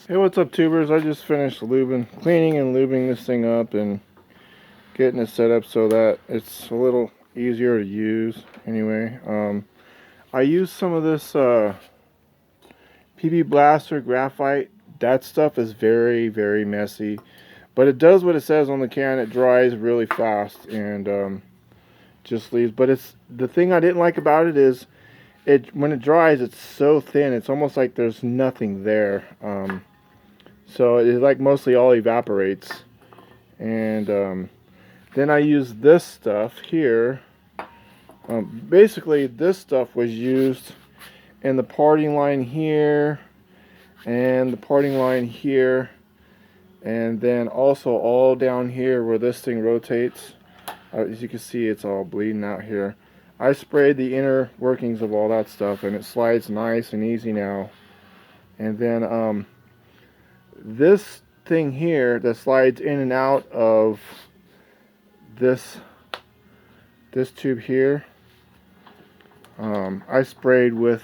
Hey, what's up, tubers? I just finished cleaning and lubing this thing up and getting it set up so that it's a little easier to use. Anyway, I used some of this PB Blaster graphite. That stuff is very, very messy, but it does what it says on the can. It dries really fast and just leaves. But it's the thing I didn't like about it is when it dries, it's so thin. It's almost like there's nothing there. So it like mostly all evaporates. And then I use this stuff here. Basically, this stuff was used in the parting line here and the parting line here, and then also all down here where this thing rotates. As you can see, it's all bleeding out here. I sprayed the inner workings of all that stuff, and it slides nice and easy now. And then this thing here that slides in and out of this tube here, I sprayed with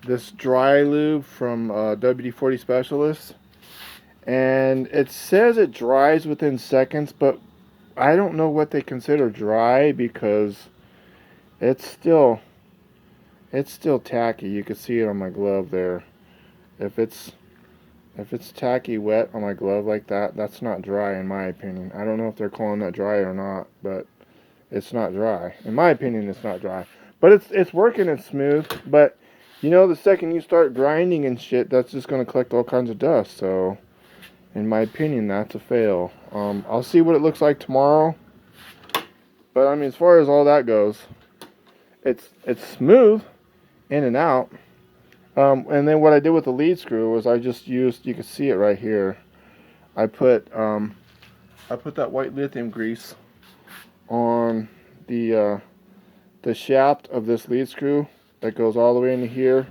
this dry lube from WD-40 Specialist, and it says it dries within seconds, but I don't know what they consider dry because it's still tacky. You can see it on my glove there. If it's tacky wet on my glove like that, that's not dry in my opinion. I don't know if they're calling that dry or not, but it's not dry. In my opinion, it's not dry. But it's working, it's smooth. But you know, the second you start grinding and shit, that's just going to collect all kinds of dust. So, in my opinion, that's a fail. I'll see what it looks like tomorrow. But I mean, as far as all that goes, it's smooth in and out. And then what I did with the lead screw was I just used, you can see it right here. I put that white lithium grease on the shaft of this lead screw that goes all the way into here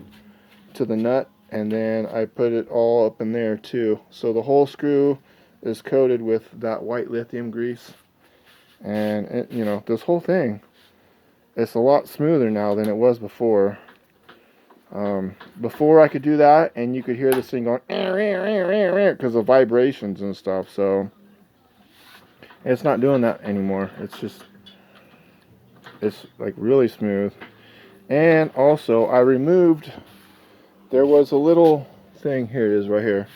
to the nut, and then I put it all up in there too. So the whole screw is coated with that white lithium grease, and you know, this whole thing, it's a lot smoother now than it was before. Before I could do that, and you could hear this thing going because of vibrations and stuff. So it's not doing that anymore. It's like really smooth. And also, there was a little thing, here it is right here,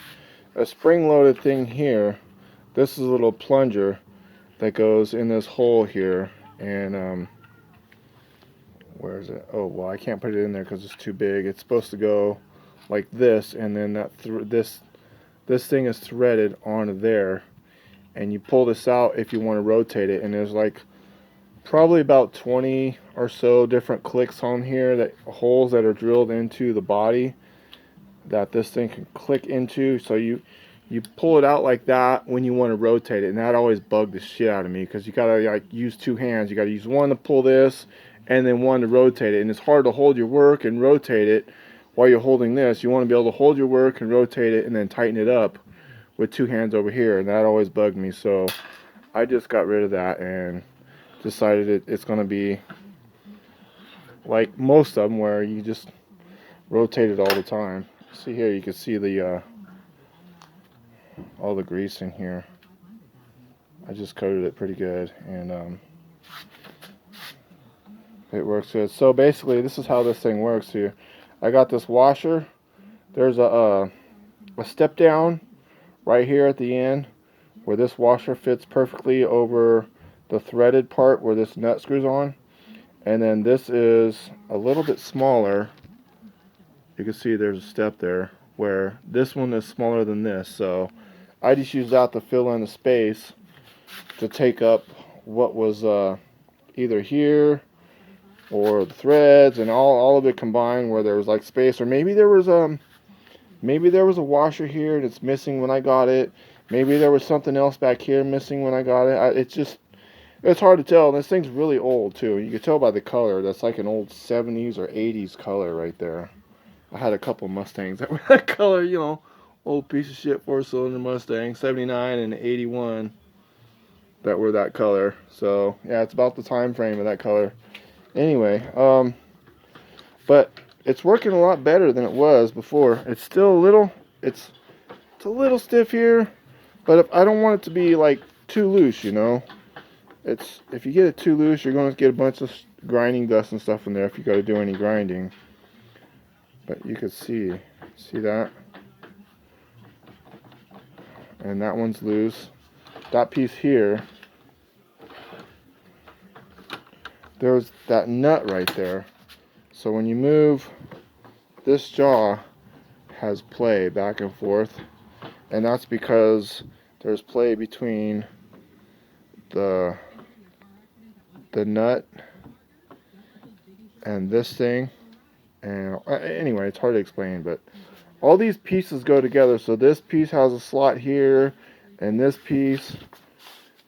a spring-loaded thing here. This is a little plunger that goes in this hole here, and where is it? Oh, well, I can't put it in there because it's too big. It's supposed to go like this, and then this thing is threaded onto there, and you pull this out if you want to rotate it, and there's like probably about 20 or so different clicks on here, holes that are drilled into the body that this thing can click into. So you pull it out like that when you want to rotate it, and that always bugged the shit out of me because you gotta like use two hands. You gotta use one to pull this and then one to rotate it, and it's hard to hold your work and rotate it while you're holding this. You want to be able to hold your work and rotate it and then tighten it up with two hands over here, and that always bugged me. So I just got rid of that and decided it's going to be like most of them where you just rotate it all the time. See here, you can see the all the grease in here. I just coated it pretty good, and it works good. So basically, this is how this thing works here. I got this washer. There's a step down right here at the end where this washer fits perfectly over the threaded part where this nut screws on, and then this is a little bit smaller. You can see there's a step there where this one is smaller than this, so I just use that to fill in the space to take up what was either here or the threads, and all of it combined where there was like space, or maybe there was a washer here that's missing when I got it. Maybe there was something else back here missing when I got it. It's hard to tell. This thing's really old too. You can tell by the color. That's like an old 70s or 80s color right there. I had a couple Mustangs that were that color, you know, old piece of shit 4-cylinder Mustang, 79 and 81 that were that color. So yeah, it's about the time frame of that color. Anyway, but it's working a lot better than it was before. It's still a little, it's a little stiff here, but if I don't want it to be like too loose, you know. If you get it too loose, you're going to get a bunch of grinding dust and stuff in there if you got to do any grinding. But you can see that? And that one's loose. That piece here, there's that nut right there. So when you move, this jaw has play back and forth, and that's because there's play between the nut and this thing. And anyway, it's hard to explain, but all these pieces go together. So this piece has a slot here, and this piece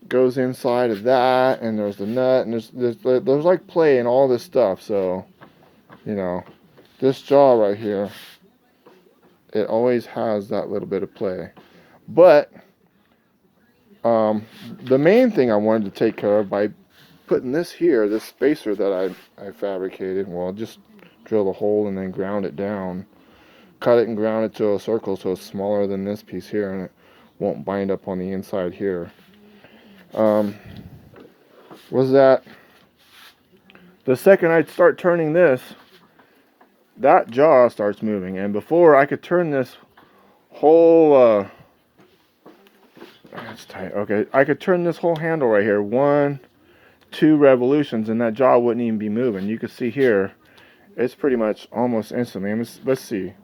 goes inside of that, and there's the nut, and there's like play in all this stuff. So, you know, this jaw right here, it always has that little bit of play. But the main thing I wanted to take care of by putting this here, this spacer that I fabricated, well, just drill a hole and then ground it down, cut it and ground it to a circle so it's smaller than this piece here, and it won't bind up on the inside here. Was that the second I start turning this, that jaw starts moving, and before I could turn this whole that's tight. Okay, I could turn this whole handle right here 1, 2 revolutions, and that jaw wouldn't even be moving. You can see here, it's pretty much almost instantly. Let's see.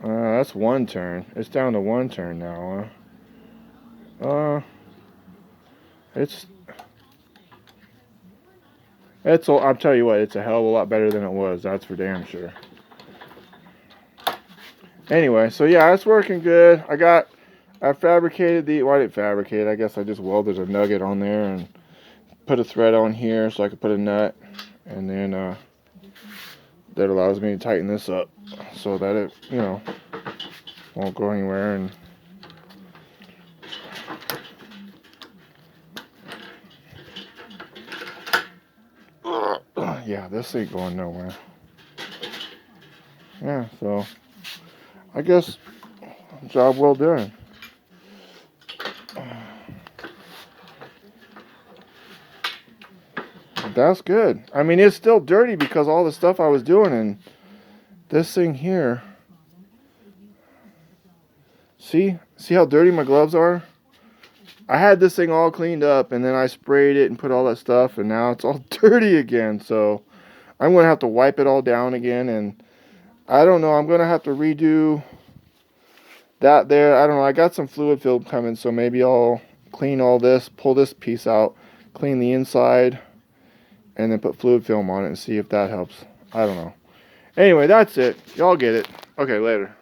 That's 1 turn. It's down to 1 turn now. I'll tell you what, it's a hell of a lot better than it was. That's for damn sure. Anyway, so yeah, it's working good. I fabricated well, I didn't fabricate. I guess I just welded a nugget on there and put a thread on here so I could put a nut, and then that allows me to tighten this up so that it, you know, won't go anywhere. And yeah, this ain't going nowhere. Yeah, so I guess job well done. That's good. I mean, it's still dirty because all the stuff I was doing, and this thing here. See how dirty my gloves are? I had this thing all cleaned up, and then I sprayed it and put all that stuff, and now it's all dirty again. So I'm going to have to wipe it all down again, and I don't know. I'm going to have to redo that there. I don't know. I got some fluid film coming, so maybe I'll clean all this, pull this piece out, clean the inside, and then put fluid film on it and see if that helps. I don't know. Anyway, that's it. Y'all get it. Okay, later.